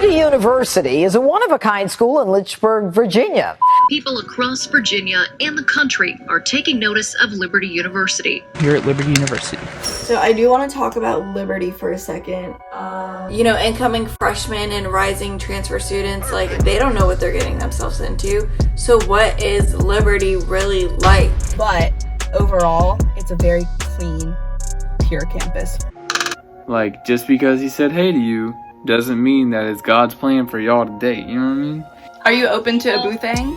Liberty University is a one-of-a-kind school in Lynchburg, Virginia. People across Virginia and the country are taking notice of Liberty University. Here at Liberty University. So I do want to talk about Liberty for a second. You know, incoming freshmen and rising transfer students, like, they don't know what they're getting themselves into. So what is Liberty really like? But overall, it's a very clean, pure campus. Like, just because he said hey to you doesn't mean that it's God's plan for y'all to date, you know what I mean? Are you open to a boo thing?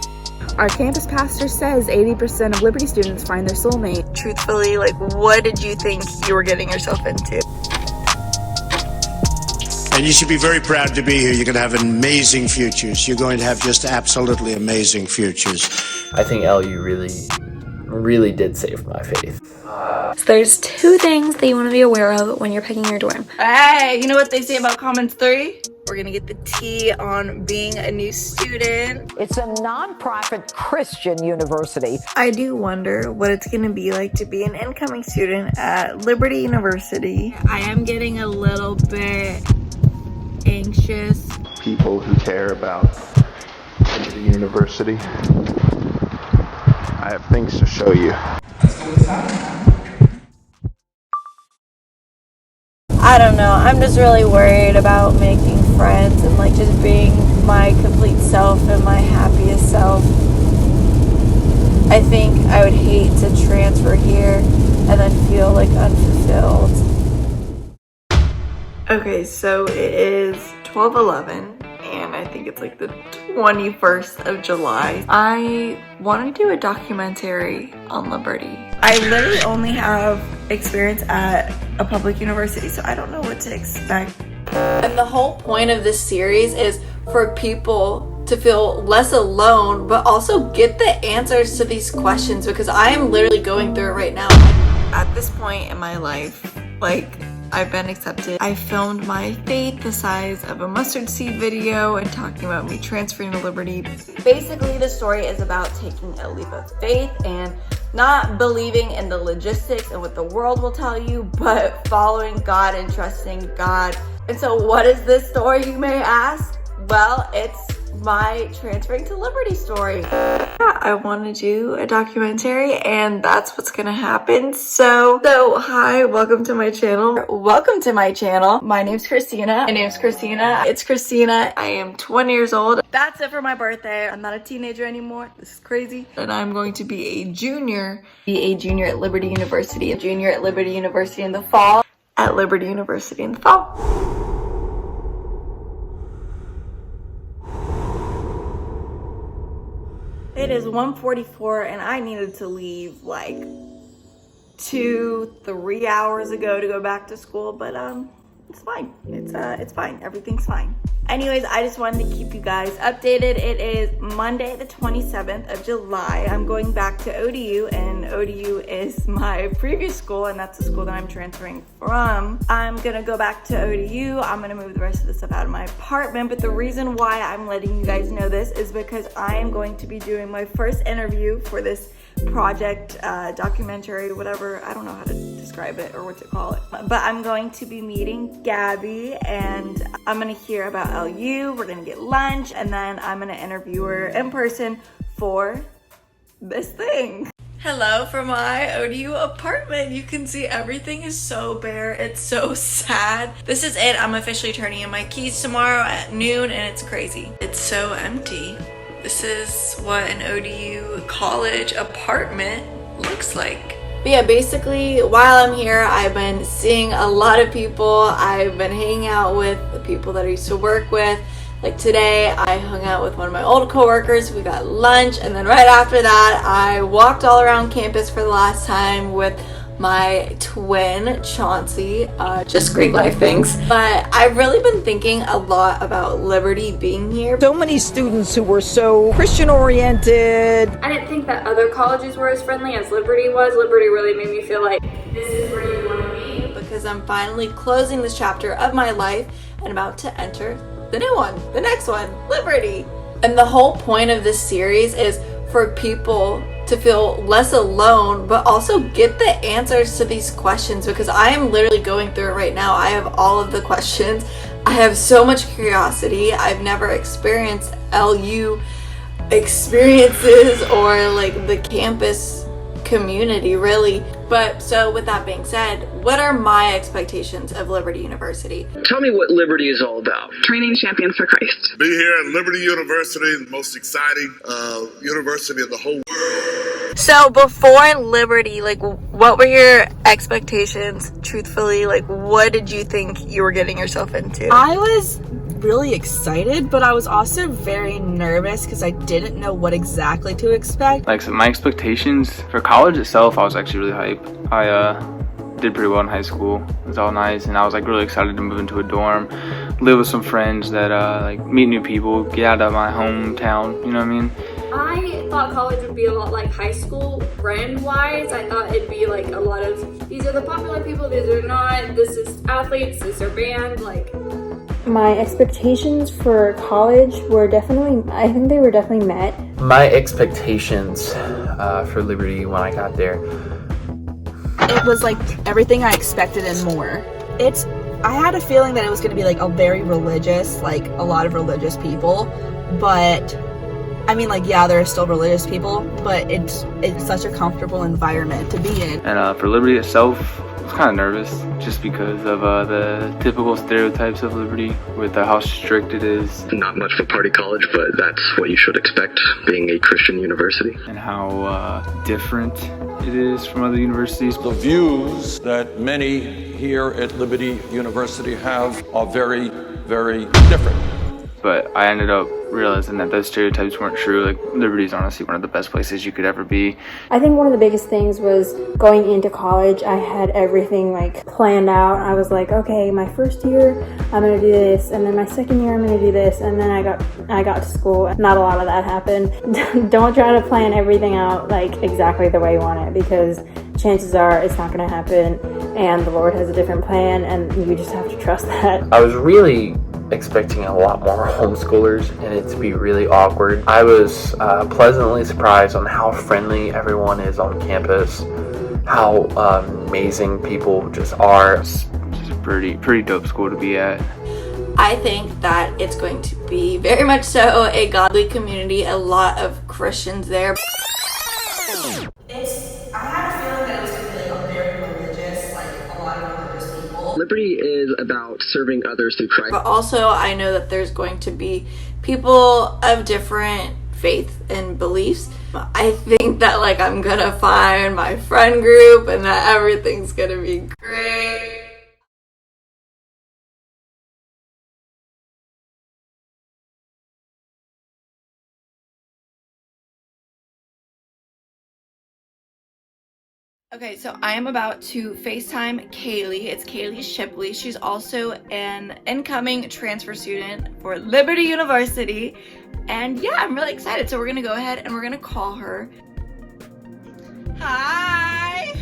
Our campus pastor says 80% of Liberty students find their soulmate. Truthfully, like, what did you think you were getting yourself into? And you should be very proud to be here. You're going to have amazing futures. You're going to have just absolutely amazing futures. I think LU really did save my faith. So there's two things that you want to be aware of when you're picking your dorm. Hey, you know what they say about comments 3? We're gonna get the tea on being a new student. It's a non-profit Christian university. I do wonder what it's gonna be like to be an incoming student at Liberty University. I am getting a little bit anxious. People who care about Liberty University, I have things to show you. I don't know, I'm just really worried about making friends and like just being my complete self and my happiest self. I think I would hate to transfer here and then feel like unfulfilled. Okay, so it is 12:11 and I think it's like the 21st of July. I want to do a documentary on Liberty. I literally only have experience at a public university, so I don't know what to expect. And the whole point of this series is for people to feel less alone, but also get the answers to these questions, because I am literally going through it right now. At this point in my life, like, I've been accepted. I filmed my faith the size of a mustard seed video and talking about me transferring to Liberty. Basically, the story is about taking a leap of faith and not believing in the logistics and what the world will tell you, but following God and trusting God. And so what is this story, you may ask? Well, it's my transferring to Liberty story. Yeah, I want to do a documentary and that's what's gonna happen. So hi, welcome to my channel. Welcome to my channel. My name's Christina. It's Christina. I am 20 years old. That's it for my birthday. I'm not a teenager anymore. This is crazy. And I'm going to be a junior at Liberty University. A junior at Liberty University in the fall. At Liberty University in the fall. It is 1:44 and I needed to leave like 2-3 hours ago to go back to school, but it's fine. It's fine. Everything's fine. Anyways, I just wanted to keep you guys updated. It is Monday the 27th of July. I'm going back to ODU, and ODU is my previous school, and that's the school that I'm transferring from. I'm gonna go back to ODU. I'm gonna move the rest of the stuff out of my apartment, but the reason why I'm letting you guys know this is because I am going to be doing my first interview for this project, documentary, whatever. I don't know how to describe it or what to call it, but I'm going to be meeting Gabby and I'm gonna hear about LU. We're gonna get lunch and then I'm gonna interview her in person for this thing. Hello from my ODU apartment. You can see everything is so bare. It's so sad. This is it. I'm officially turning in my keys tomorrow at noon and it's crazy. It's so empty. This is what an ODU college apartment looks like. But yeah, basically while I'm here, I've been seeing a lot of people. I've been hanging out with the people that I used to work with. Like today, I hung out with one of my old coworkers. We got lunch, and then right after that, I walked all around campus for the last time with my twin, Chauncey. Just great life things. But I've really been thinking a lot about Liberty being here. So many students who were so Christian oriented. I didn't think that other colleges were as friendly as Liberty was. Liberty really made me feel like This is where you want to be, because I'm finally closing this chapter of my life and about to enter the new one, the next one, Liberty. And the whole point of this series is for people to feel less alone, but also get the answers to these questions, because I am literally going through it right now. I have all of the questions. I have so much curiosity. I've never experienced LU experiences or like the campus community really. But so with that being said, what are my expectations of Liberty University? Tell me what Liberty is all about. Training champions for Christ. Be here at Liberty University, the most exciting university of the whole world. So before Liberty, like what were your expectations truthfully? Like what did you think you were getting yourself into? I was really excited, but I was also very nervous because I didn't know what exactly to expect. Like, so my expectations for college itself, I was actually really hyped. I did pretty well in high school. It was all nice, and I was like really excited to move into a dorm, live with some friends, that like meet new people, get out of my hometown, you know what I mean? I thought college would be a lot like high school, brand-wise. I thought it'd be like a lot of, these are the popular people, these are not, this is athletes, this are band, like. My expectations for college were I think they were definitely met. My expectations for Liberty when I got there, It was like everything I expected and more. I had a feeling that it was going to be like a very religious, like a lot of religious people, but I mean, like, yeah, there are still religious people, but it's such a comfortable environment to be in. And for Liberty itself, I was kind of nervous just because of the typical stereotypes of Liberty with how strict it is. Not much for party college, but that's what you should expect being a Christian university. And how different it is from other universities. The views that many here at Liberty University have are very, very different. But I ended up realizing that those stereotypes weren't true. Like, Liberty is honestly one of the best places you could ever be. I think one of the biggest things was going into college, I had everything like planned out. I was like, okay, my first year I'm gonna do this, and then my second year I'm gonna do this, and then I got to school. Not a lot of that happened. Don't try to plan everything out like exactly the way you want it, because chances are it's not gonna happen, and the Lord has a different plan, and you just have to trust that. I was really expecting a lot more homeschoolers and it to be really awkward. I was pleasantly surprised on how friendly everyone is on campus, how amazing people just are. It's just a pretty dope school to be at. I think that it's going to be very much so a godly community, a lot of Christians there. I had a feeling that it was going to be like a very religious, like a lot of religious people. Liberty is about serving others through Christ. But also I know that there's going to be people of different faith and beliefs. I think that like I'm gonna find my friend group and that everything's gonna be great. Okay, so I am about to FaceTime Kaylee. It's Kaylee Shipley. She's also an incoming transfer student for Liberty University. And yeah, I'm really excited. So we're gonna go ahead and we're gonna call her. Hi!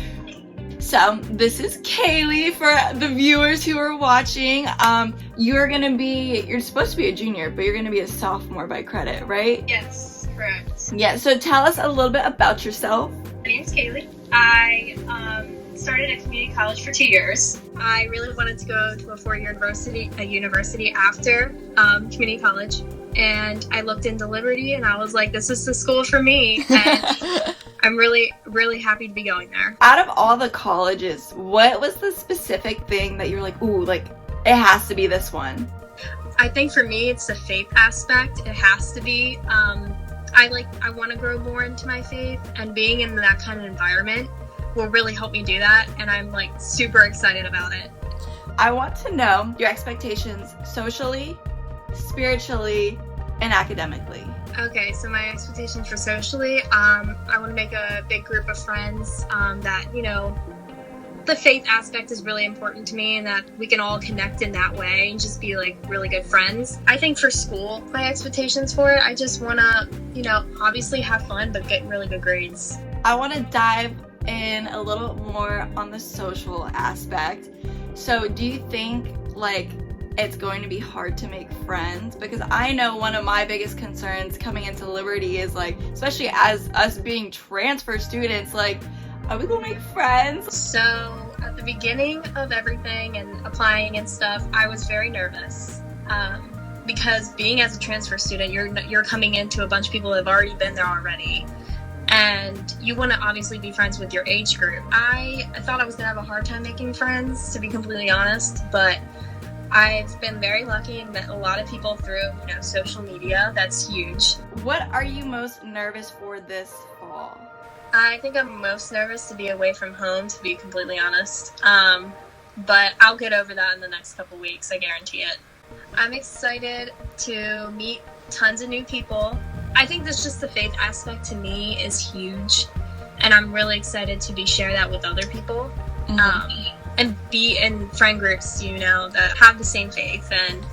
So this is Kaylee for the viewers who are watching. You're supposed to be a junior, but you're gonna be a sophomore by credit, right? Yes, correct. Yeah, so tell us a little bit about yourself. My name's Kaylee. I started at community college for 2 years. I really wanted to go to a four-year university after community college, and I looked into Liberty and I was like, this is the school for me, and I'm really, really happy to be going there. Out of all the colleges, what was the specific thing that you were like, ooh, like it has to be this one? I think for me, it's the faith aspect. It has to be. I want to grow more into my faith, and being in that kind of environment will really help me do that, and I'm like super excited about it. I want to know your expectations socially, spiritually, and academically. Okay, so my expectations for socially, I want to make a big group of friends that, you know, the faith aspect is really important to me, and that we can all connect in that way and just be like really good friends. I think for school, my expectations for it, I just want to, you know, obviously have fun, but get really good grades. I want to dive in a little more on the social aspect. So do you think like it's going to be hard to make friends? Because I know one of my biggest concerns coming into Liberty is like, especially as us being transfer students, like, are we gonna make friends? So At the beginning of everything and applying and stuff, I was very nervous. Because being as a transfer student, you're coming into a bunch of people that have already been there already. And you want to obviously be friends with your age group. I thought I was going to have a hard time making friends, to be completely honest, but I've been very lucky and met a lot of people through, social media. That's huge. What are you most nervous for this fall? I think I'm most nervous to be away from home, to be completely honest. But I'll get over that in the next couple weeks, I guarantee it. I'm excited to meet tons of new people. I think that's just the faith aspect to me is huge, and I'm really excited to share that with other people, and be in friend groups, that have the same faith and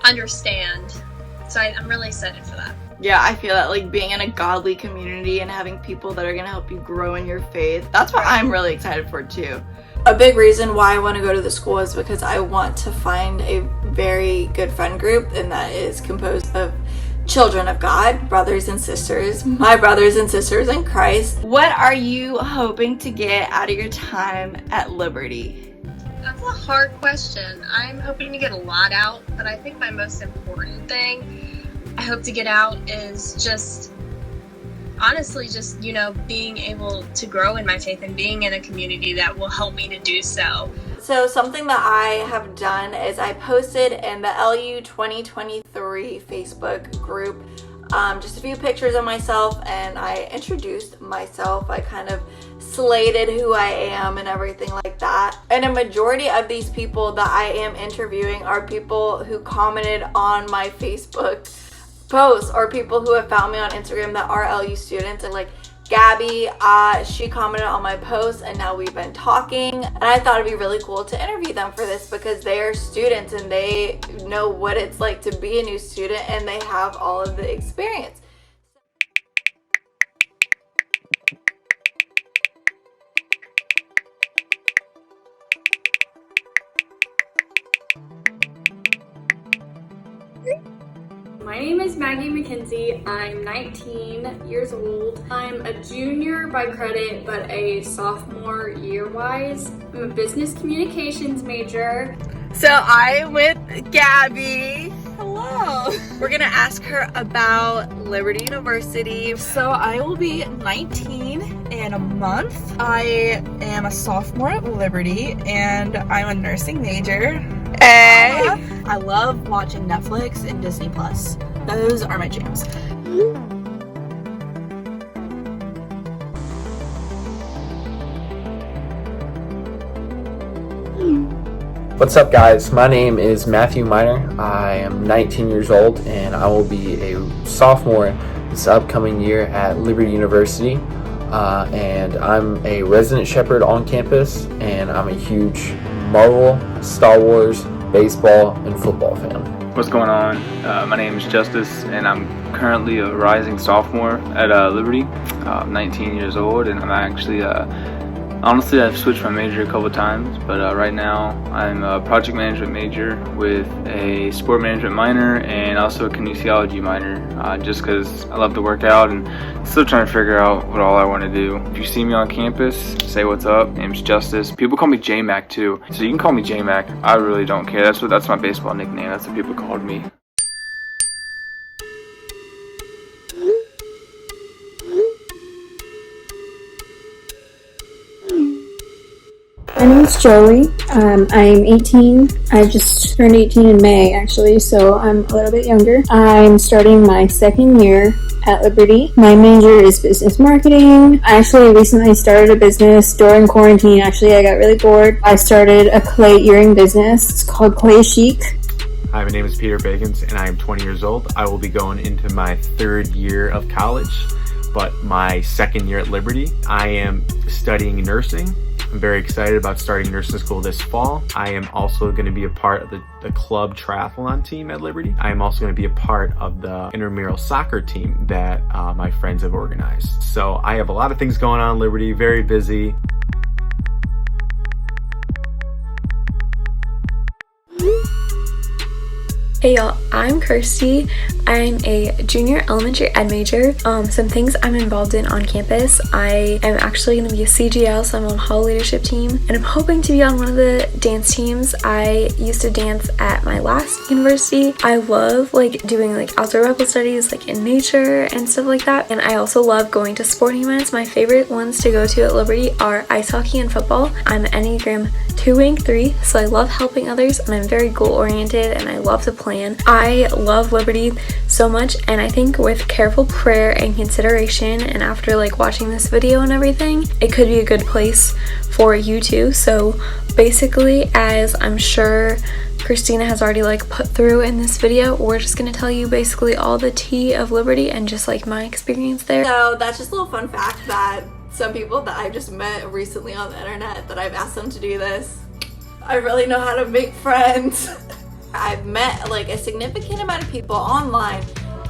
understand. So I'm really excited for that. Yeah, I feel that, like, being in a godly community and having people that are going to help you grow in your faith, that's what I'm really excited for too. A big reason why I want to go to the school is because I want to find a very good friend group, and that is composed of children of God, brothers and sisters, my brothers and sisters in Christ. What are you hoping to get out of your time at Liberty? That's a hard question. I'm hoping to get a lot out, but I think my most important thing I hope to get out is just being able to grow in my faith and being in a community that will help me to do so. So something that I have done is I posted in the LU 2023 Facebook group just a few pictures of myself, and I introduced myself. I kind of slated who I am and everything like that. And a majority of these people that I am interviewing are people who commented on my Facebook posts or people who have found me on Instagram that are LU students. And like Gabby, she commented on my post, and now we've been talking, and I thought it'd be really cool to interview them for this because they are students and they know what it's like to be a new student, and they have all of the experience. My name is Maggie McKenzie. I'm 19 years old. I'm a junior by credit, but a sophomore year-wise. I'm a business communications major. So I'm with Gabby. Hello. We're gonna ask her about Liberty University. So I will be 19 in a month. I am a sophomore at Liberty, and I'm a nursing major. Hey. I love watching Netflix and Disney Plus. Those are my jams. What's up, guys? My name is Matthew Miner. I am 19 years old, and I will be a sophomore this upcoming year at Liberty University. And I'm a resident shepherd on campus, and I'm a huge Marvel, Star Wars, baseball, and football fan. What's going on? My name is Justice, and I'm currently a rising sophomore at Liberty. I'm 19 years old, and I'm actually honestly, I've switched my major a couple times, but right now I'm a project management major with a sport management minor and also a kinesiology minor, just because I love to work out and still trying to figure out what all I want to do. If you see me on campus, say what's up. Name's Justice. People call me J-Mac too, so you can call me J-Mac. I really don't care. That's my baseball nickname. That's what people called me. My name's Joey. I'm 18. I just turned 18 in May, actually, so I'm a little bit younger. I'm starting my second year at Liberty. My major is business marketing. I actually recently started a business during quarantine. Actually, I got really bored. I started a clay earring business. It's called Clay Chic. Hi, my name is Peter Bagans, and I am 20 years old. I will be going into my third year of college, but my second year at Liberty. I am studying nursing. I'm very excited about starting nursing school this fall. I am also going to be a part of the club triathlon team at Liberty. I am also going to be a part of the intramural soccer team that my friends have organized. So I have a lot of things going on at Liberty, very busy. Hey y'all, I'm Kirsty. I'm a junior elementary ed major. Some things I'm involved in on campus. I am actually going to be a CGL, so I'm on hall leadership team, and I'm hoping to be on one of the dance teams. I used to dance at my last university. I love like doing like outdoor Bible studies like in nature and stuff like that, and I also love going to sporting events. My favorite ones to go to at Liberty are ice hockey and football. I'm Enneagram 2 rank 3, so I love helping others, and I'm very goal oriented, and I love to plan. I love Liberty so much, and I think with careful prayer and consideration, and after like watching this video and everything, it could be a good place for you too. So basically, as I'm sure Christina has already like put through in this video, we're just gonna tell you basically all the tea of Liberty and just like my experience there. So that's just a little fun fact that some people that I've just met recently on the internet, that I've asked them to do this. I really know how to make friends. I've met like a significant amount of people online,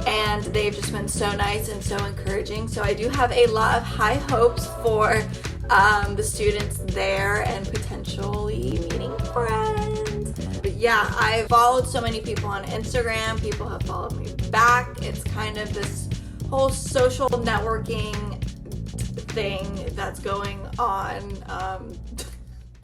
and they've just been so nice and so encouraging. So I do have a lot of high hopes for the students there and potentially meeting friends. But yeah, I've followed so many people on Instagram. People have followed me back. It's kind of this whole social networking thing that's going on.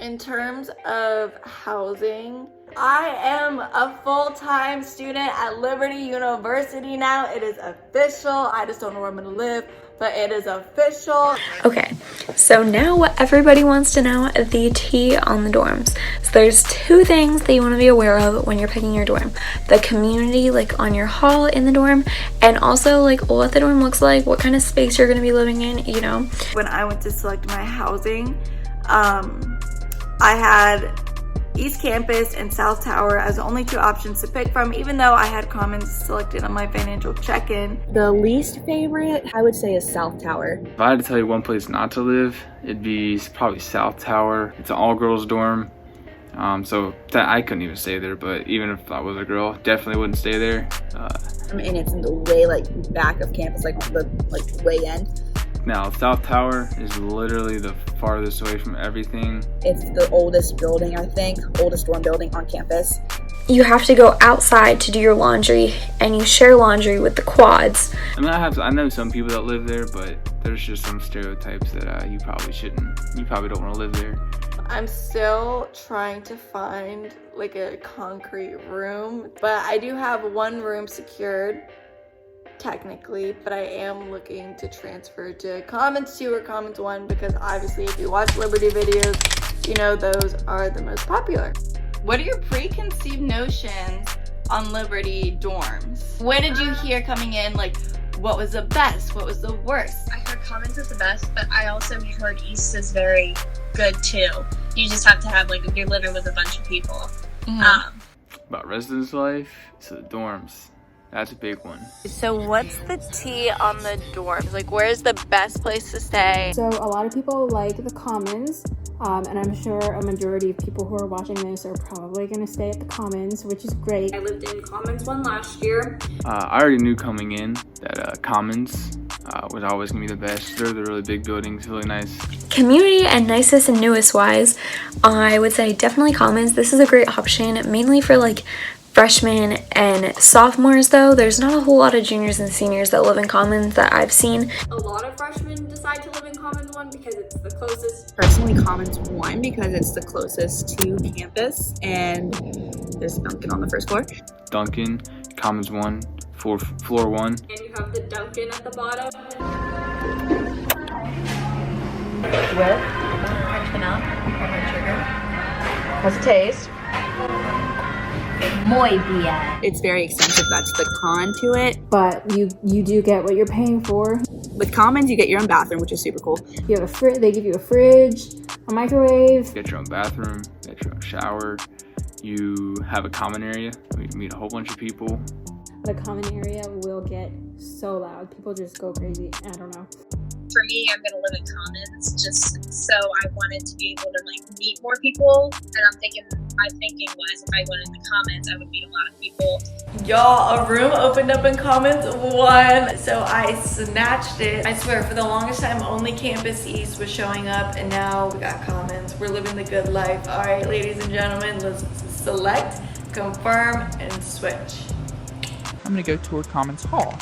In terms of housing, I am a full-time student at Liberty University now. It is official. I just don't know where I'm gonna live, but it is official. Okay, so now what everybody wants to know, the tea on the dorms. So there's two things that you want to be aware of when you're picking your dorm. The community, like on your hall in the dorm, and also like what the dorm looks like, what kind of space you're going to be living in, you know. When I went to select my housing, I had East Campus and South Tower as the only two options to pick from, even though I had Commons selected on my financial check-in. The least favorite, I would say, is South Tower. If I had to tell you one place not to live, it'd be probably South Tower. It's an all-girls dorm, so that I couldn't even stay there, but even if I was a girl, definitely wouldn't stay there. And it's in the way like back of campus, like the way end. Now, South Tower is literally the farthest away from everything. It's the oldest building, I think, oldest dorm building on campus. You have to go outside to do your laundry, and you share laundry with the quads. I mean, I know some people that live there, but there's just some stereotypes that you probably don't want to live there. I'm still trying to find like a concrete room, but I do have one room secured technically, but I am looking to transfer to Commons 2 or Commons 1, because obviously if you watch Liberty videos, you know those are the most popular. What are your preconceived notions on Liberty dorms? What did you hear coming in? Like, what was the best? What was the worst? I heard Commons is the best, but I also heard East is very good too. You just have to have like, you're living with a bunch of people. About residence life, so the dorms. That's a big one. So what's the tea on the dorms? Like, where's the best place to stay? So a lot of people like the Commons, and I'm sure a majority of people who are watching this are probably going to stay at the Commons, which is great. I lived in Commons 1 last year. I already knew coming in that Commons was always going to be the best. They're the really big buildings, really nice. Community and nicest and newest wise, I would say definitely Commons. This is a great option, mainly for like freshmen and sophomores though. There's not a whole lot of juniors and seniors that live in Commons that I've seen. A lot of freshmen decide to live in Commons 1 because it's the closest. Personally, Commons 1 because it's the closest to campus, and there's Dunkin' on the first floor. Dunkin', Commons 1, floor 1. And you have the Dunkin' at the bottom. With French vanilla, peppermint sugar. How's it taste? Muy bien. It's very expensive, that's the con to it. But you do get what you're paying for. With Commons, you get your own bathroom, which is super cool. You have they give you a fridge, a microwave. You get your own bathroom, you get your own shower. You have a common area where you can meet a whole bunch of people. The common area will get so loud. People just go crazy. I don't know. For me, I'm gonna live in Commons, just so I wanted to be able to like meet more people. And my thinking was if I went in the Commons, I would meet a lot of people. Y'all, a room opened up in Commons 1, so I snatched it. I swear, for the longest time, only Campus East was showing up, and now we got Commons. We're living the good life. All right, ladies and gentlemen, let's select confirm, and switch. I'm gonna go tour Commons Hall.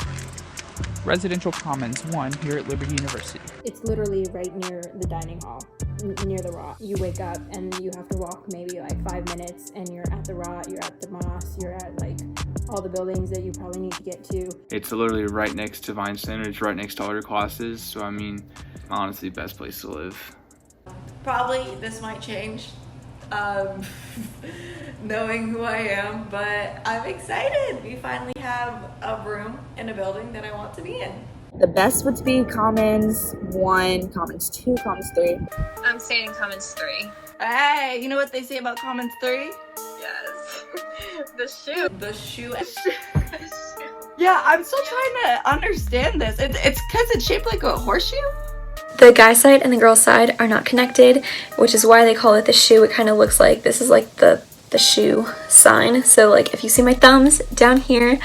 Residential Commons 1 here at Liberty University. It's literally right near the dining hall, near the Rot. You wake up and you have to walk maybe like 5 minutes and you're at the Rot, you're at the Moss, you're at like all the buildings that you probably need to get to. It's literally right next to Vine Center. It's right next to all your classes. So, I mean, honestly, best place to live. Probably this might change, knowing who I am, but I'm excited. We finally have a room in a building that I want to be in. The best would be Commons 1, Commons 2, Commons 3. I'm staying in Commons 3. Hey, you know what they say about Commons 3? Yes. The shoe. The shoe. Yeah, I'm still trying to understand this. It's because it's shaped like a horseshoe? The guy side and the girl side are not connected, which is why they call it the shoe. It kind of looks like this is like the shoe sign. So like if you see my thumbs down here,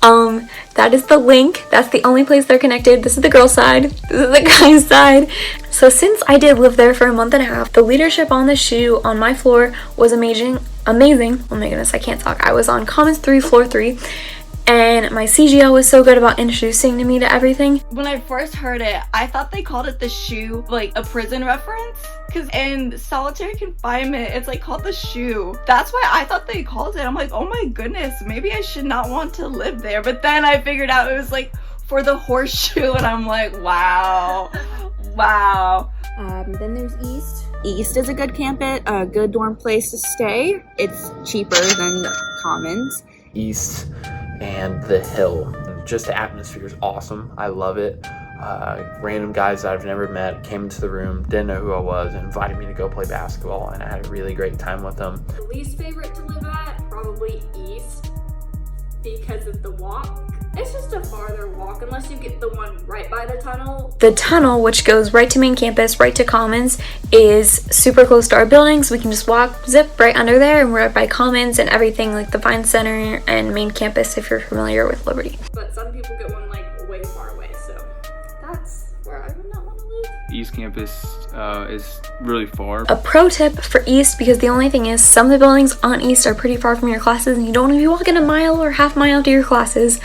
that is the link. That's the only place they're connected. This is the girl side. This is the guy's side. So since I did live there for a month and a half, the leadership on the shoe on my floor was amazing. Oh my goodness, I can't talk. I was on Commons 3, floor 3. And my CGL was so good about introducing me to everything. When I first heard it, I thought they called it the shoe, like a prison reference. Because in solitary confinement, it's like called the shoe. That's why I thought they called it. I'm like, oh my goodness, maybe I should not want to live there. But then I figured out it was like for the horseshoe, and I'm like, wow, wow. Then there's East. East is a good campus, a good dorm place to stay. It's cheaper than Commons. East and the Hill. Just the atmosphere is awesome. I love it. Random guys that I've never met came into the room, didn't know who I was, and invited me to go play basketball, and I had a really great time with them. Least favorite to live at, probably East, because of the walk. It's just a farther walk unless you get the one right by the tunnel. The tunnel, which goes right to main campus, right to Commons, is super close to our buildings. We can just walk, zip right under there, and we're right by Commons and everything like the Vine Center and main campus if you're familiar with Liberty. But some people get one like way far away, so that's where I would not want to live. East Campus is really far. A pro tip for East, because the only thing is some of the buildings on East are pretty far from your classes and you don't want to be walking a mile or half mile to your classes.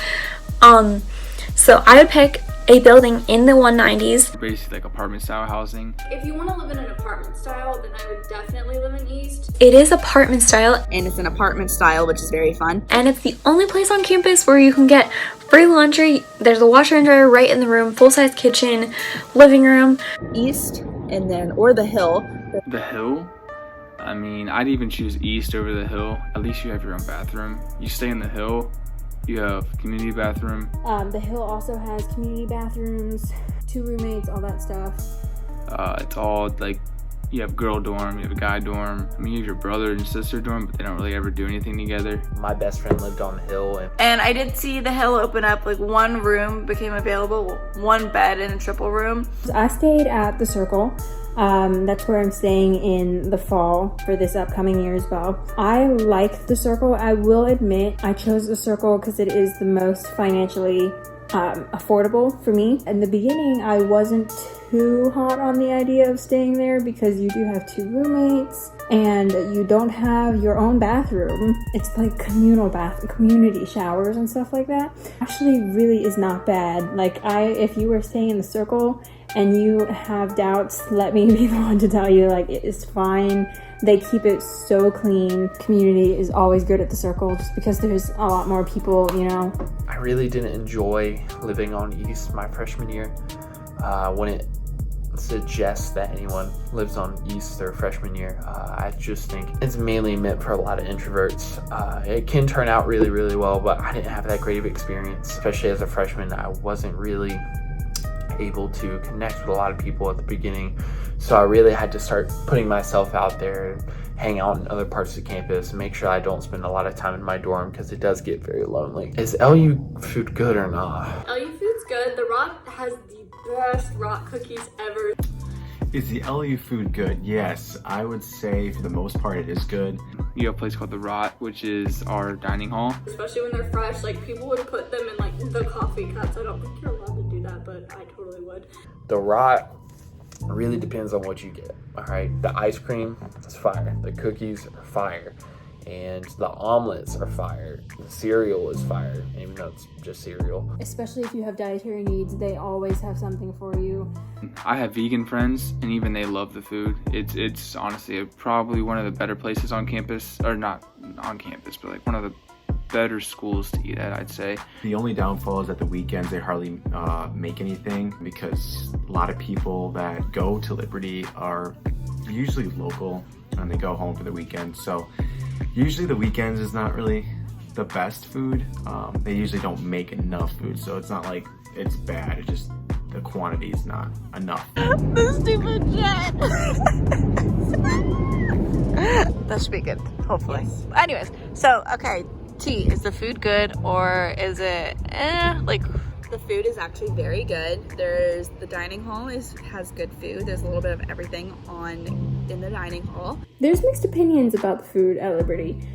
So I would pick a building in the 190s. Basically like apartment style housing. If you want to live in an apartment style, then I would definitely live in East. It is apartment style. And it's an apartment style, which is very fun. And it's the only place on campus where you can get free laundry. There's a washer and dryer right in the room, full-size kitchen, living room. East, and then, or the Hill. The Hill? I mean, I'd even choose East over the Hill. At least you have your own bathroom. You stay in the Hill, you have community bathroom. The Hill also has community bathrooms, 2 roommates, all that stuff. It's all like, you have girl dorm, you have a guy dorm. I mean, you have your brother and sister dorm, but they don't really ever do anything together. My best friend lived on the Hill. And I did see the Hill open up, like 1 room became available, 1 bed in a triple room. I stayed at the Circle. That's where I'm staying in the fall for this upcoming year as well. I like the Circle. I will admit I chose the Circle because it is the most financially affordable for me. In the beginning, I wasn't too hot on the idea of staying there because you do have 2 roommates and you don't have your own bathroom. It's like community showers and stuff like that. Actually really is not bad. Like if you were staying in the Circle and you have doubts, let me be the one to tell you, like, it is fine. They keep it so clean. Community is always good at the Circle just because there's a lot more people, you know. I really didn't enjoy living on East my freshman year. Wouldn't suggest that anyone lives on East their freshman year. I just think it's mainly meant for a lot of introverts. It can turn out really, really well, but I didn't have that great of experience. Especially as a freshman, I wasn't really able to connect with a lot of people at the beginning, so I really had to start putting myself out there, hang out in other parts of the campus, make sure I don't spend a lot of time in my dorm because it does get very lonely. Is LU food good or not? LU food's good. The Rot has the best Rot cookies ever. Is the LU food good? Yes, I would say for the most part it is good. You have a place called the Rot, which is our dining hall. Especially when they're fresh, like people would put them in like the coffee cups. I don't think you're allowed to do that, but I totally would. The Rot really depends on what you get. All right, the ice cream is fire. The cookies are fire. and the omelets are fire. The cereal is fire, even though it's just cereal. Especially if you have dietary needs, they always have something for you. I have vegan friends, and even they love the food. It's honestly probably one of the better places on campus, or not on campus, but like one of the better schools to eat at, I'd say. The only downfall is that the weekends they hardly make anything, because a lot of people that go to Liberty are usually local and they go home for the weekend. So usually the weekends is not really the best food. They usually don't make enough food, so it's not like it's bad, it's just the quantity is not enough. The stupid jet. That should be good, hopefully. Yes. Anyways, so okay, T, is the food good or is it like? The food is actually very good. There's the dining hall has good food. There's a little bit of everything in the dining hall. There's mixed opinions about the food at Liberty.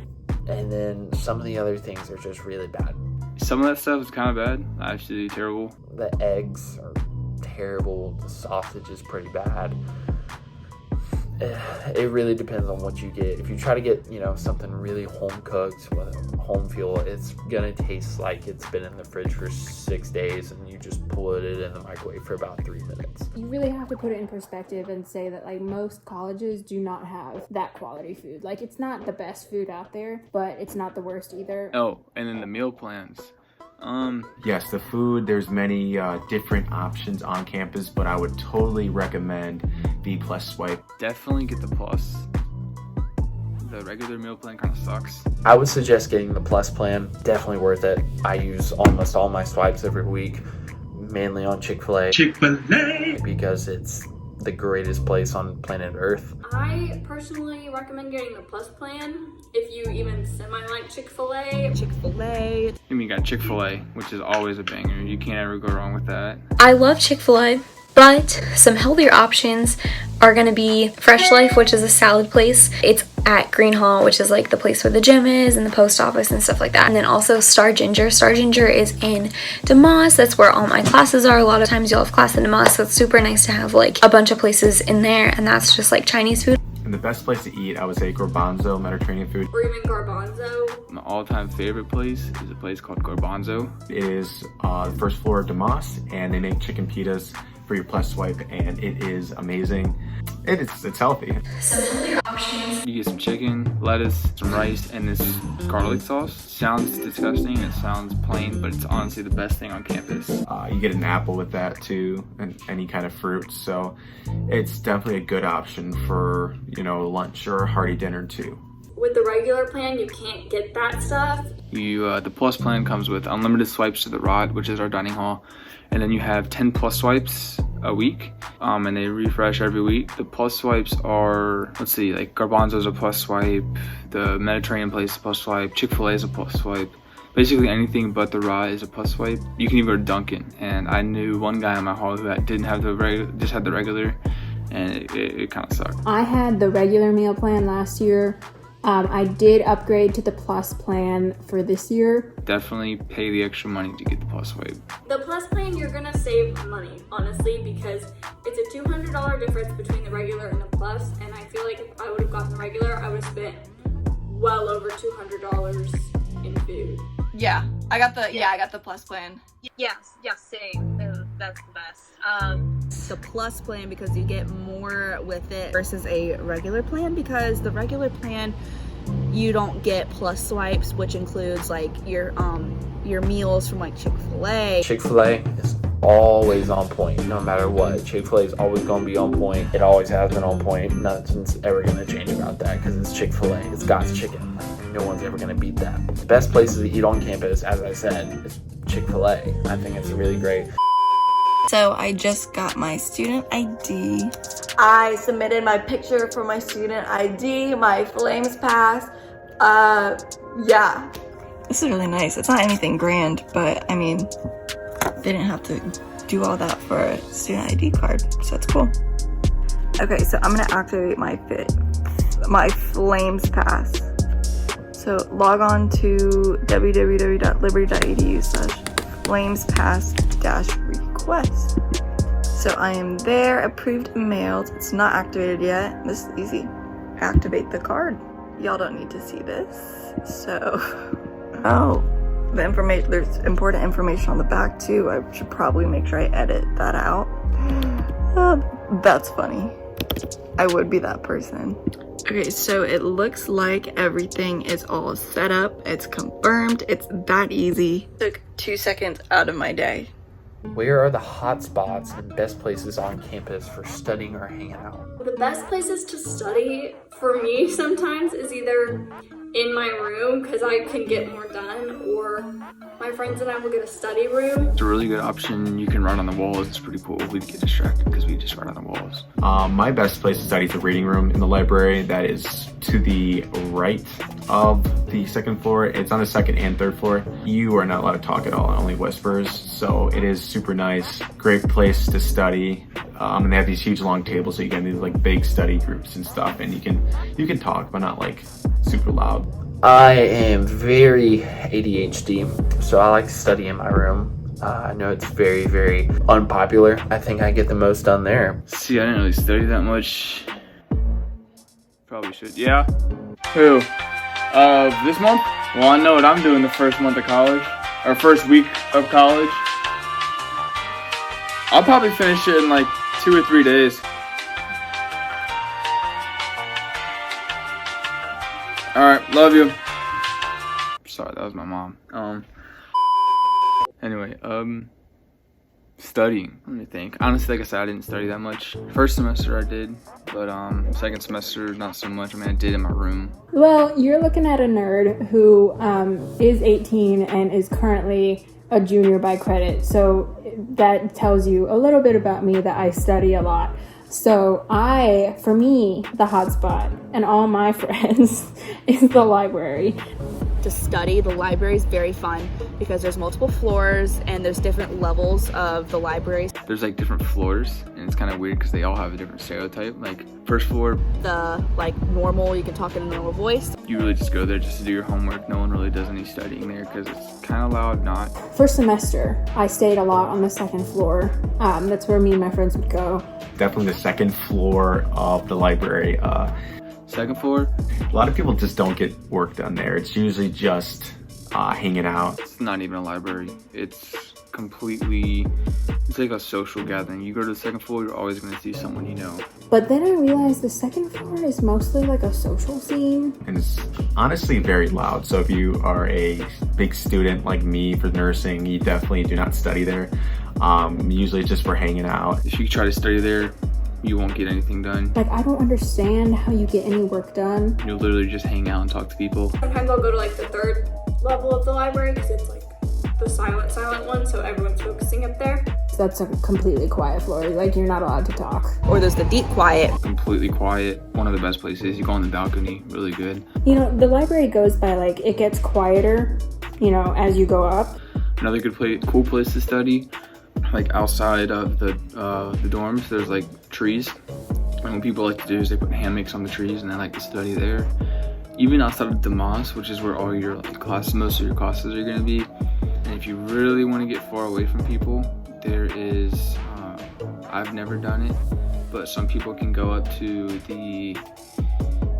And then some of the other things are just really bad. Some of that stuff is kind of bad, actually terrible. The eggs are terrible. The sausage is pretty bad. It really depends on what you get. If you try to get, something really home cooked with home fuel, it's gonna taste like it's been in the fridge for 6 days and you just put it in the microwave for about 3 minutes. You really have to put it in perspective and say that like most colleges do not have that quality food. Like it's not the best food out there, but it's not the worst either. Oh, and then the meal plans. Yes, the food, there's many different options on campus, but I would totally recommend the Plus Swipe. Definitely get the Plus. The regular meal plan kind of sucks. I would suggest getting the Plus plan. Definitely worth it. I use almost all my swipes every week, mainly on Chick-fil-A. Chick-fil-A! Because it's the greatest place on planet Earth. I personally recommend getting the Plus plan if you even semi-like Chick-fil-A. Chick-fil-A. You got Chick-fil-A, which is always a banger. You can't ever go wrong with that. I love Chick-fil-A, but some healthier options are gonna be Fresh Life, which is a salad place. It's at Green Hall, which is like the place where the gym is and the post office and stuff like that. And then also Star Ginger. Star Ginger is in DeMoss. That's where all my classes are. A lot of times you'll have class in DeMoss, so it's super nice to have like a bunch of places in there, and that's just like Chinese food. And the best place to eat, I would say Garbanzo Mediterranean food. Or even Garbanzo. My all-time favorite place is a place called Garbanzo. It is the first floor of DeMoss, and they make chicken pitas for your Plus Swipe, and it is amazing. It's healthy. Some healthier options. You get some chicken, lettuce, some rice, and this garlic sauce. Sounds disgusting, it sounds plain, but it's honestly the best thing on campus. You get an apple with that too, and any kind of fruit, so it's definitely a good option for, lunch or a hearty dinner too. With the regular plan, you can't get that stuff. The Plus plan comes with unlimited swipes to the Rod, which is our dining hall, and then you have 10 Plus swipes a week, and they refresh every week. The Plus swipes are, let's see, like Garbanzo's a Plus swipe, the Mediterranean place is a Plus swipe, Chick-fil-A is a Plus swipe. Basically anything but the Rod is a Plus swipe. You can even go to Dunkin', and I knew one guy in my hall who didn't have the regular, just had the regular, and it kind of sucked. I had the regular meal plan last year. I did upgrade to the Plus plan for this year. Definitely pay the extra money to get the Plus swipe. The Plus plan, you're gonna save money, honestly, because it's a $200 difference between the regular and the Plus, and I feel like if I would have gotten the regular, I would have spent well over $200 in food. Yeah, I got the Plus plan. Yes, same. That's the best. The Plus plan because you get more with it versus a regular plan, because the regular plan you don't get Plus swipes, which includes like your meals from like Chick-fil-A. Chick-fil-A is always on point, no matter what. Chick-fil-A is always going to be on point. It always has been on point. Nothing's ever going to change about that because it's Chick-fil-A. It's God's chicken. No one's ever going to beat that. The best places to eat on campus, as I said, is Chick-fil-A. I think it's really great. So I just got my student ID. I submitted my picture for my student ID, my Flames pass. Yeah. This is really nice. It's not anything grand, but I mean, they didn't have to do all that for a student ID card, so it's cool. Okay, so I'm gonna activate my Flames pass. So log on to www.liberty.edu/flamespass-request. So I am there, approved and mailed. It's not activated yet. This is easy. Activate the card. y'all don't need to see this. So, oh, the information, there's important information on the back too. I should probably make sure I edit that out. That's funny. I would be that person. Okay, so it looks like everything is all set up. It's confirmed. It's that easy. Took 2 seconds out of my day. Where are the hot spots and best places on campus for studying or hanging out? The best places to study for me sometimes is either in my room because I can get more done, or my friends and I will get a study room. It's a really good option. You can write on the walls. It's pretty cool. We'd get distracted because we just write on the walls. My best place to study is the reading room in the library. That is to the right of the second floor. It's on the second and third floor. You are not allowed to talk at all, only whispers. So it is super nice. Great place to study. And they have these huge long tables, so you get these like big study groups and stuff, and you can talk, but not like super loud. I am very ADHD, so I like to study in my room. I know it's very, very unpopular. I think I get the most done there. See, I didn't really study that much. Probably should. Yeah? Who? This month? Well, I know what I'm doing the first month of college. Or first week of college. I'll probably finish it in like 2 or 3 days. Alright, love you. Sorry, that was my mom. Anyway, studying. Let me think. Honestly, like I said, I didn't study that much. First semester I did, but second semester not so much. I mean, I did in my room. Well, you're looking at a nerd who is 18 and is currently a junior by credit. So that tells you a little bit about me, that I study a lot. So for me, the hotspot and all my friends is the library. To study, the library is very fun because there's multiple floors and there's different levels of the libraries. There's like different floors, and it's kind of weird because they all have a different stereotype. Like first floor, the like normal, you can talk in a normal voice. You really just go there just to do your homework. No one really does any studying there because it's kind of loud. Not first semester, I stayed a lot on the second floor. That's where me and my friends would go. Definitely the second floor of the library. Second floor? A lot of people just don't get work done there. It's usually just hanging out. It's not even a library. It's like a social gathering. You go to the second floor, you're always going to see someone you know. But then I realized the second floor is mostly like a social scene. And it's honestly very loud. So if you are a big student like me for nursing, you definitely do not study there. Usually just for hanging out. If you try to study there, you won't get anything done. Like, I don't understand how you get any work done. You'll literally just hang out and talk to people. Sometimes I'll go to like the third level of the library because it's like the silent one, so everyone's focusing up there. So that's a completely quiet floor. Like, you're not allowed to talk. Or there's the deep quiet. Completely quiet. One of the best places. You go on the balcony, really good. You know, the library goes by like, it gets quieter, you know, as you go up. Another cool place to study, like outside of the dorms, there's like trees. And what people like to do is they put hammocks on the trees and they like to study there. Even outside of the mosque, which is where all your most of your classes are gonna be. And if you really want to get far away from people, there is, I've never done it, but some people can go up to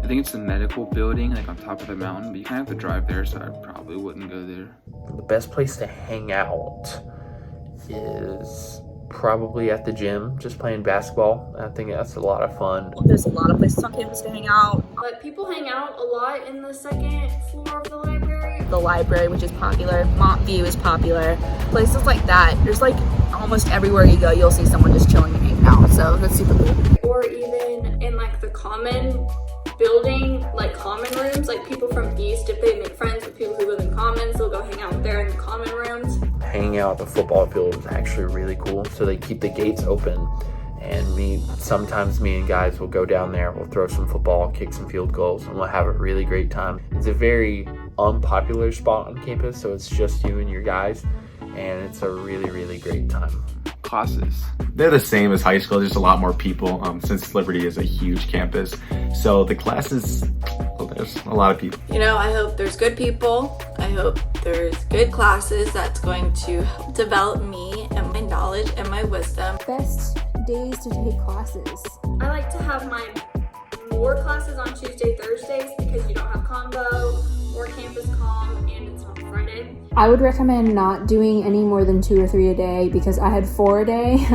I think it's the medical building, like on top of the mountain, but you kind of have to drive there, so I probably wouldn't go there. The best place to hang out is probably at the gym, just playing basketball. I think that's a lot of fun. There's a lot of places on campus to hang out. But people hang out a lot in the second floor of the library. The library, which is popular. Montview is popular. Places like that. There's like almost everywhere you go, you'll see someone just chilling and hanging out. So that's super cool. Or even in like the common building, like common rooms, like people from East, if they make friends with people who live in commons, they'll go hang out there in the common rooms. Hanging out at the football field is actually really cool. So they keep the gates open, and sometimes me and guys will go down there, we'll throw some football, kick some field goals, and we'll have a really great time. It's a very unpopular spot on campus, so it's just you and your guys, and it's a really, really great time. Classes. They're the same as high school, just a lot more people, since Liberty is a huge campus. So the classes, there's a lot of people. You know, I hope there's good people. I hope there's good classes that's going to help develop me and my knowledge and my wisdom. Best days to take classes. I like to have my more classes on Tuesday, Thursdays because you don't have combo or campus comm, and it's on Friday. I would recommend not doing any more than 2 or 3 a day because I had 4 a day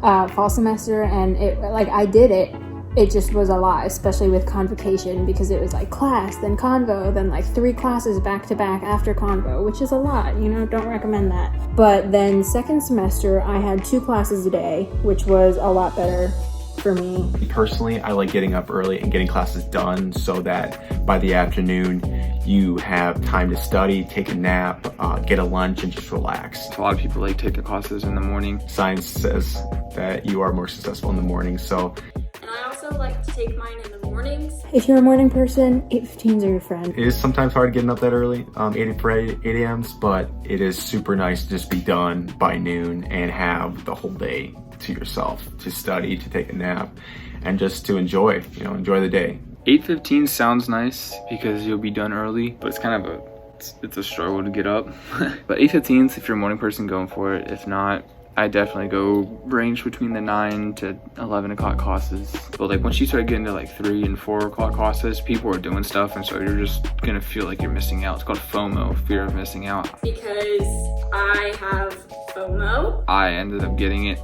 fall semester, and I did it. It just was a lot, especially with convocation, because it was like class, then convo, then like 3 classes back to back after convo, which is a lot, don't recommend that. But then second semester, I had 2 classes a day, which was a lot better for me. Personally, I like getting up early and getting classes done so that by the afternoon, you have time to study, take a nap, get a lunch, and just relax. A lot of people like take their classes in the morning. Science says that you are more successful in the morning, so. And I also like to take mine in the mornings. If you're a morning person, 8:15s are your friend. It is sometimes hard getting up that early, 8 a.m.s, but it is super nice to just be done by noon and have the whole day to yourself, to study, to take a nap, and just to enjoy the day. 8:15 sounds nice because you'll be done early, but it's kind of it's a struggle to get up. But 8:15s, if you're a morning person, going for it. If not, I definitely go range between the 9 to 11 o'clock classes. But like once you start getting to like 3 and 4 o'clock classes, people are doing stuff, and so you're just gonna feel like you're missing out. It's called FOMO, fear of missing out. Because I have FOMO. I ended up getting it.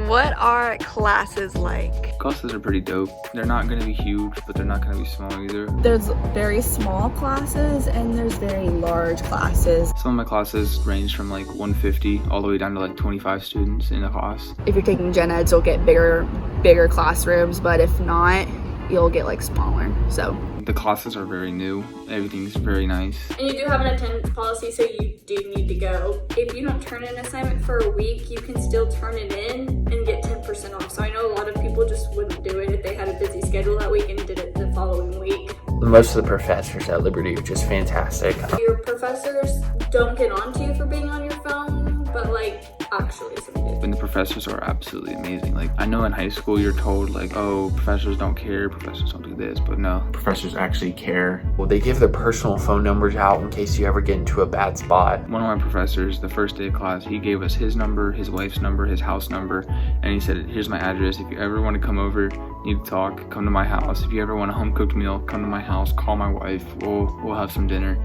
What are classes like? Classes are pretty dope. They're not gonna be huge, but they're not gonna be small either. There's very small classes and there's very large classes. Some of my classes range from like 150 all the way down to like 25 students in a class. If you're taking gen eds, you'll get bigger classrooms, but if not, you'll get like smaller. So the classes are very new. Everything's very nice. And you do have an attendance policy, so you do need to go. If you don't turn in an assignment for a week, you can still turn it in and get 10% off. So I know a lot of people just wouldn't do it if they had a busy schedule that week and did it the following week. Most of the professors at Liberty are just fantastic. Your professors don't get on to you for being on your phone, but like actually some do. And the professors are absolutely amazing. Like I know in high school you're told like, oh, professors don't care, professors don't do this, but no. Professors actually care. Well, they give their personal phone numbers out in case you ever get into a bad spot. One of my professors, the first day of class, he gave us his number, his wife's number, his house number, and he said, here's my address. If you ever want to come over, need to talk, come to my house. If you ever want a home cooked meal, come to my house, call my wife, we'll have some dinner.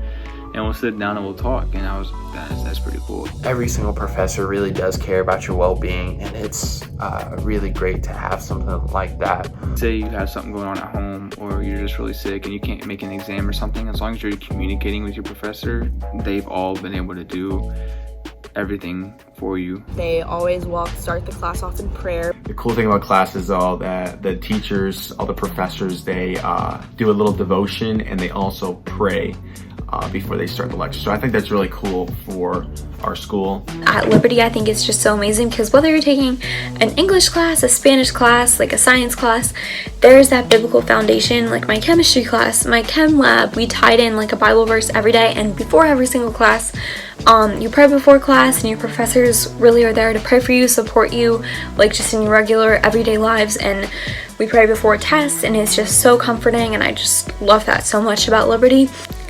And we'll sit down and we'll talk, and that's pretty cool. Every single professor really does care about your well-being, and it's really great to have something like that. Say you have something going on at home, or you're just really sick and you can't make an exam or something, as long as you're communicating with your professor, they've all been able to do everything for you. They always start the class off in prayer. The cool thing about class is all that the teachers, all the professors, they do a little devotion, and they also pray before they start the lecture. So I think that's really cool for our school. At Liberty, I think it's just so amazing because whether you're taking an English class, a Spanish class, like a science class, there's that biblical foundation. Like my chemistry class, my chem lab, we tied in like a Bible verse every day, and before every single class, you pray before class, and your professors really are there to pray for you, support you, like just in your regular everyday lives. And we pray before tests, and it's just so comforting, and I just love that so much about Liberty.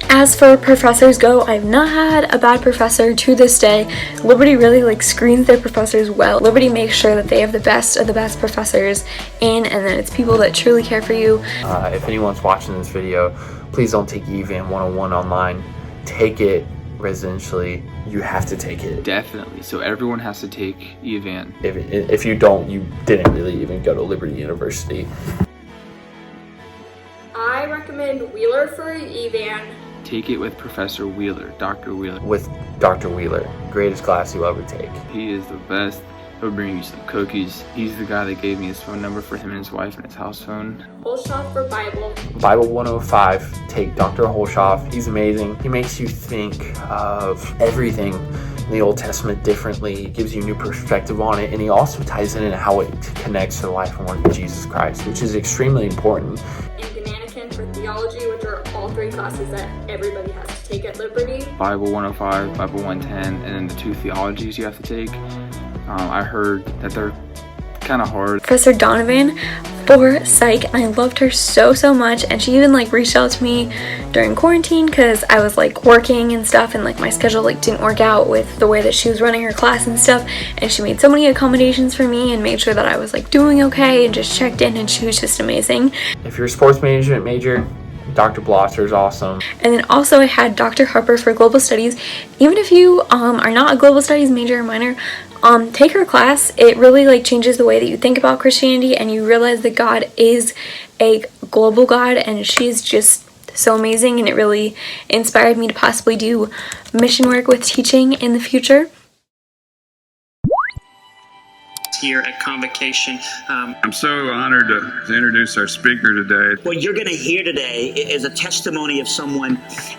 As for professors go, I've not had a bad professor to this day. Liberty really like screens their professors well. Liberty makes sure that they have the best of the best professors in, and then it's people that truly care for you. If anyone's watching this video, please don't take EVAN 101 online. Take it residentially. You have to take it. Definitely. So everyone has to take EVAN. If you don't, you didn't really even go to Liberty University. I recommend Wheeler for EVAN. Take it with Professor Wheeler, Dr. Wheeler. With Dr. Wheeler, greatest class you'll ever take. He is the best. He'll bring you some cookies. He's the guy that gave me his phone number for him and his wife and his house phone. Holshoff for Bible. Bible 105, take Dr. Holshoff. He's amazing. He makes you think of everything in the Old Testament differently. He gives you a new perspective on it, and he also ties in how it connects to the life and work of Jesus Christ, which is extremely important. And for theology, which are all 3 classes that everybody has to take at Liberty. Bible 105, Bible 110, and then the 2 theologies you have to take. I heard that they're kind of hard. Professor Donovan for psych, and I loved her so much. And she even like reached out to me during quarantine because I was like working and stuff, and like my schedule like didn't work out with the way that she was running her class and stuff, and she made so many accommodations for me and made sure that I was like doing okay and just checked in, and she was just amazing. If you're a sports management major, Dr. Blosser is awesome. And then also I had Dr. Harper for global studies. Even if you are not a global studies major or minor, take her class. It really like changes the way that you think about Christianity, and you realize that God is a global God, and she's just so amazing, and it really inspired me to possibly do mission work with teaching in the future. Here at Convocation. I'm so honored to introduce our speaker today. What you're going to hear today is a testimony of someone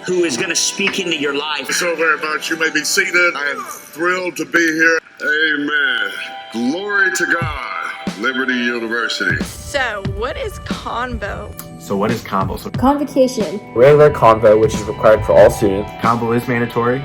who is going to speak into your life. So very much. You may be seated. I am thrilled to be here. Amen. Glory to God. Liberty University. So, what is Convo? So what is Convo? So Convocation. Regular Convo, which is required for all students. Convo is mandatory.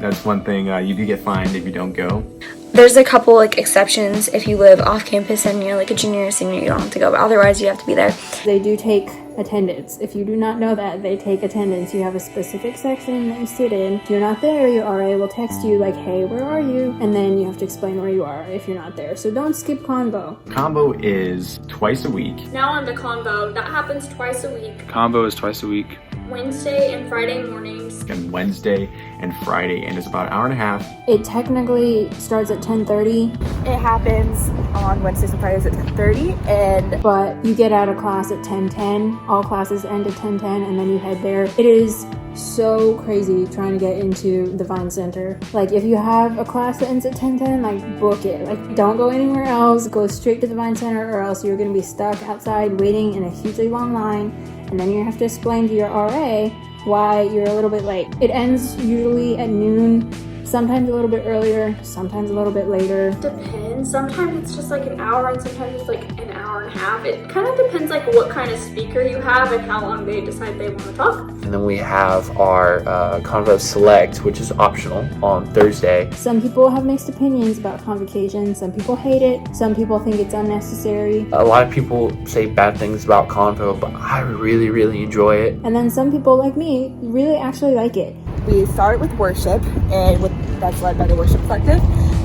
That's one thing, you do get fined if you don't go. There's a couple like exceptions. If you live off campus and you're like a junior or senior, you don't have to go, but otherwise you have to be there. They do take attendance. If you do not know that, they take attendance. You have a specific section that you sit in. If you're not there, your RA will text you like, hey, where are you? And then you have to explain where you are if you're not there. So don't skip Convo. Convo is twice a week. Now on to Convo. That happens twice a week. Convo is twice a week. Wednesday and Friday mornings. And Wednesday and Friday, and it's about an hour and a half. It technically starts at 10:30. It happens on Wednesdays and Fridays at 10:30, but you get out of class at 10:10. All classes end at 10:10, and then you head there. It is so crazy trying to get into the Vine Center. Like, if you have a class that ends at 10:10, like, book it. Like, don't go anywhere else. Go straight to the Vine Center, or else you're going to be stuck outside waiting in a hugely long line, and then you have to explain to your RA why you're a little bit late. It ends usually at noon, sometimes a little bit earlier, sometimes a little bit later. Depends. Sometimes it's just like an hour, and sometimes it's like an hour and a half. It kind of depends like what kind of speaker you have and how long they decide they want to talk. And then we have our Convo Select, which is optional on Thursday. Some people have mixed opinions about Convocation. Some people hate it. Some people think it's unnecessary. A lot of people say bad things about Convo, but I really, really enjoy it. And then some people like me really actually like it. We start with worship, and that's led by the Worship Collective.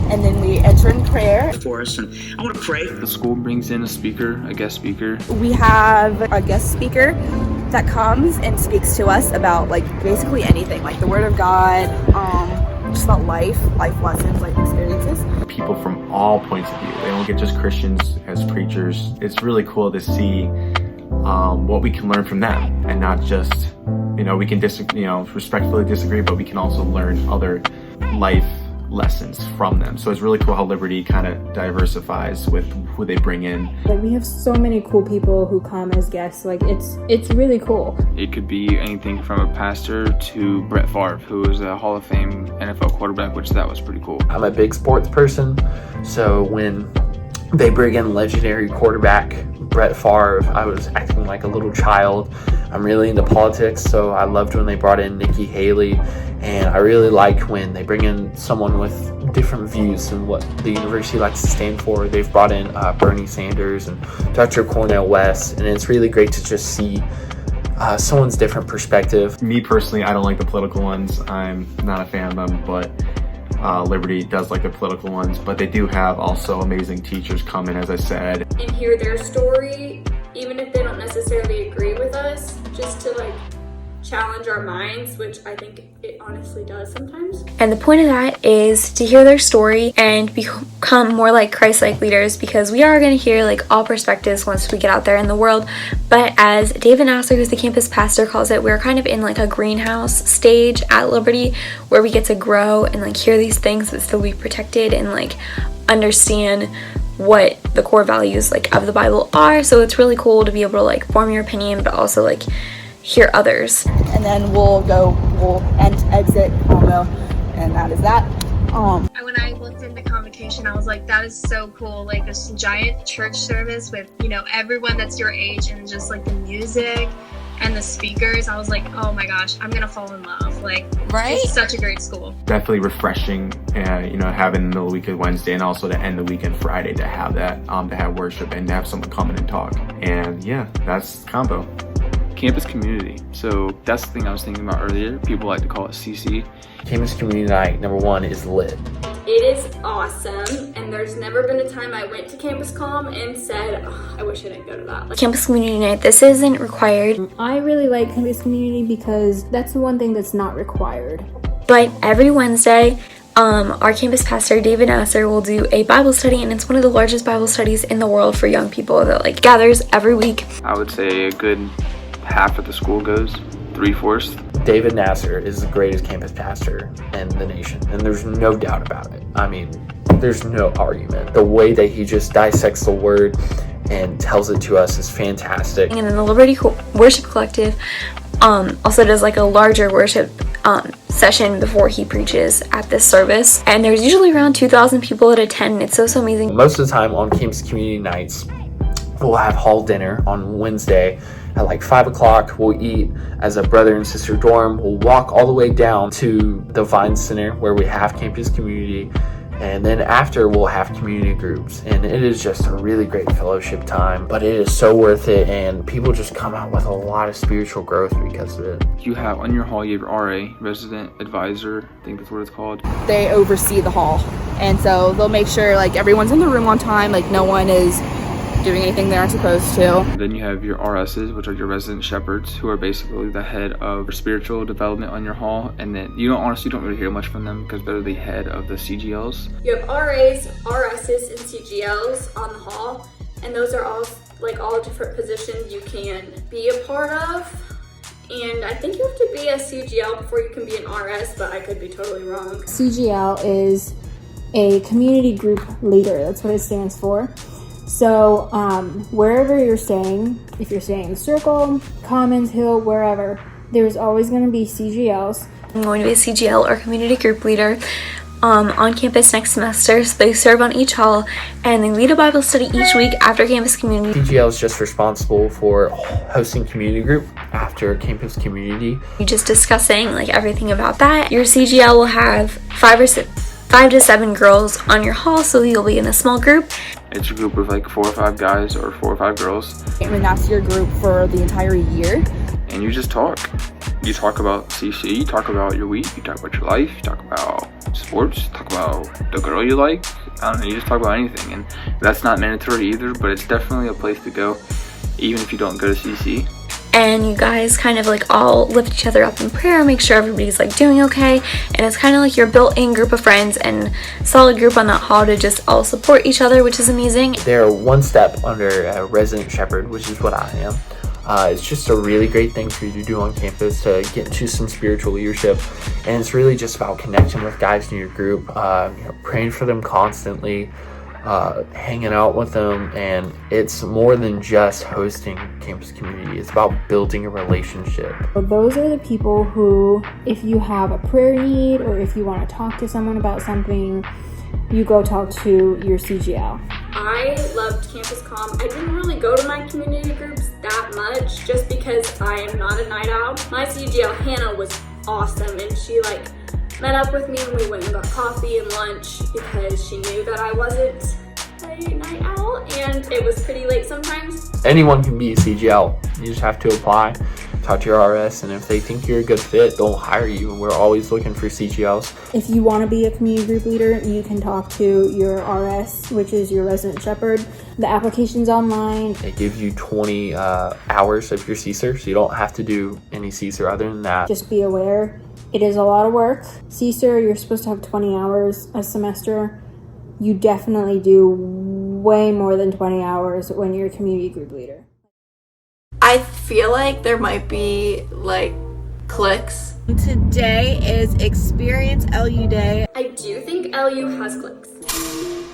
And then we enter in prayer. For us, and I want to pray. The school brings in a guest speaker. We have a guest speaker that comes and speaks to us about like basically anything, like the Word of God, just about life lessons, life experiences. People from all points of view. They don't get just Christians as preachers. It's really cool to see what we can learn from them, and not just, we can respectfully disagree, but we can also learn other life lessons from them. So it's really cool how Liberty kind of diversifies with who they bring in. Like, we have so many cool people who come as guests. Like, it's really cool. It could be anything from a pastor to Brett Favre, who is a Hall of Fame NFL quarterback, which that was pretty cool. I'm a big sports person, so when they bring in legendary quarterback Brett Favre, I was acting like a little child. I'm really into politics, so I loved when they brought in Nikki Haley, and I really like when they bring in someone with different views than what the university likes to stand for. They've brought in Bernie Sanders and Dr. Cornel West, and it's really great to just see someone's different perspective. Me personally, I don't like the political ones. I'm not a fan of them, but Liberty does like the political ones, but they do have also amazing teachers come in, as I said. And hear their story, even if they don't necessarily agree with us, just to like challenge our minds, which I think it honestly does sometimes. And the point of that is to hear their story and become more like Christ-like leaders, because we are going to hear like all perspectives once we get out there in the world. But as David Nassar, who's the campus pastor, calls it, we're kind of in like a greenhouse stage at Liberty where we get to grow and like hear these things that still be protected and like understand what the core values like of the Bible are. So it's really cool to be able to like form your opinion, but also like hear others. And then we'll exit Convo, and that is that. When I looked into Convocation, I was like, that is so cool. Like this giant church service with, everyone that's your age, and just like the music and the speakers, I was like, oh my gosh, I'm gonna fall in love. Like, right? It's such a great school. Definitely refreshing, you know, having the middle week of Wednesday and also to end the weekend Friday to have that, to have worship and to have someone come in and talk. And yeah, that's combo. Campus community. So that's the thing I was thinking about earlier. People like to call it CC. Campus community night, number one, is lit. It is awesome, and there's never been a time I went to Campus Com and said, oh, I wish I didn't go to that. Like, Campus community night, this isn't required. I really like campus community because that's the one thing that's not required. But every Wednesday, our campus pastor, David Nasser, will do a Bible study, and it's one of the largest Bible studies in the world for young people that like gathers every week. I would say a good half of the school goes, 3/4. David Nasser is the greatest campus pastor in the nation, and there's no doubt about it. I mean, there's no argument. The way that he just dissects the word and tells it to us is fantastic. And then the Liberty Worship Collective also does like a larger worship session before he preaches at this service, and there's usually around 2,000 people that attend, and it's so amazing. Most of the time on campus community nights, we'll have hall dinner on Wednesday at like 5 o'clock. We'll eat as a brother and sister dorm. We'll walk all the way down to the Vine Center where we have campus community, and then after we'll have community groups, and it is just a really great fellowship time, but it is so worth it, and people just come out with a lot of spiritual growth because of it. You have on your hall, you have RA, resident advisor, I think that's what it's called. They oversee the hall, and so they'll make sure like everyone's in the room on time, like no one is doing anything they aren't supposed to. Then you have your RSs, which are your resident shepherds, who are basically the head of spiritual development on your hall. And then you don't really hear much from them because they're the head of the CGLs. you have RAs, RSs, and CGLs on the hall, and those are all different positions you can be a part of. And I think you have to be a CGL before you can be an RS, but I could be totally wrong. CGL is a community group leader. That's what it stands for. So wherever you're staying, if you're staying in the Circle, Commons, Hill, wherever, there's always going to be CGLs. I'm going to be a CGL or community group leader on campus next semester. So they serve on each hall and they lead a Bible study each week after campus community. CGL is just responsible for hosting community group after campus community. You're just discussing like everything about that. Your CGL will have 5 to 7 girls on your hall, so you'll be in a small group. It's a group of like 4 or 5 guys or 4 or 5 girls. I mean, that's your group for the entire year. And you just talk. You talk about CC, you talk about your week, you talk about your life, you talk about sports, you talk about the girl you like. I don't know, you just talk about anything. And that's not mandatory either, but it's definitely a place to go, even if you don't go to CC. And you guys kind of like all lift each other up in prayer, make sure everybody's like doing okay, and it's kind of like your built-in group of friends and solid group on that hall to just all support each other, which is amazing. They're one step under a resident shepherd, which is what I am. It's just a really great thing for you to do on campus to get into some spiritual leadership, and it's really just about connecting with guys in your group, praying for them constantly, hanging out with them, and it's more than just hosting campus community. It's about building a relationship. Those are the people who, if you have a prayer need or if you want to talk to someone about something, you go talk to your CGL. I loved Campus Com. I didn't really go to my community groups that much just because I am not a night owl. My CGL, Hannah, was awesome, and she met up with me and we went and got coffee and lunch because she knew that I wasn't a night owl and it was pretty late sometimes. Anyone can be a CGL. You just have to apply, talk to your RS, and if they think you're a good fit, they'll hire you, and we're always looking for CGLs. If you want to be a community group leader, you can talk to your RS, which is your resident shepherd. The application's online. It gives you 20 hours of your CSER, so you don't have to do any CSER other than that. Just be aware, it is a lot of work. CSER, you're supposed to have 20 hours a semester. You definitely do way more than 20 hours when you're a community group leader. I feel like there might be cliques. Today is Experience LU Day. I do think LU has cliques.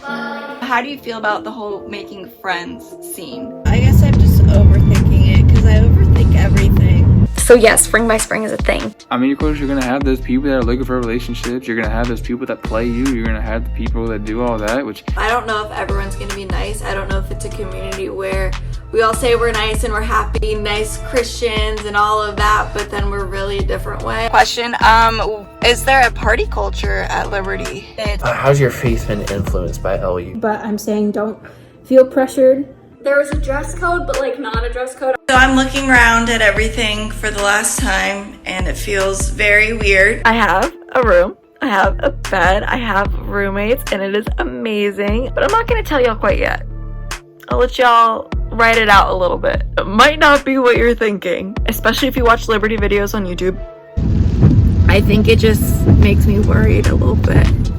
How do you feel about the whole making friends scene? I guess I'm just overthinking it because I overthink everything. So yes, spring by spring is a thing. I mean, of course, you're going to have those people that are looking for relationships. You're going to have those people that play you. You're going to have the people that do all that, which... I don't know if everyone's going to be nice. I don't know if it's a community where we all say we're nice and we're happy, nice Christians and all of that, but then we're really a different way. Question, is there a party culture at Liberty? How's your faith been influenced by LU? But I'm saying don't feel pressured. There was a dress code, but like not a dress code. So I'm looking around at everything for the last time and it feels very weird. I have a room, I have a bed, I have roommates, and it is amazing. But I'm not gonna tell y'all quite yet. I'll let y'all write it out a little bit. It might not be what you're thinking, especially if you watch Liberty videos on YouTube. I think it just makes me worried a little bit.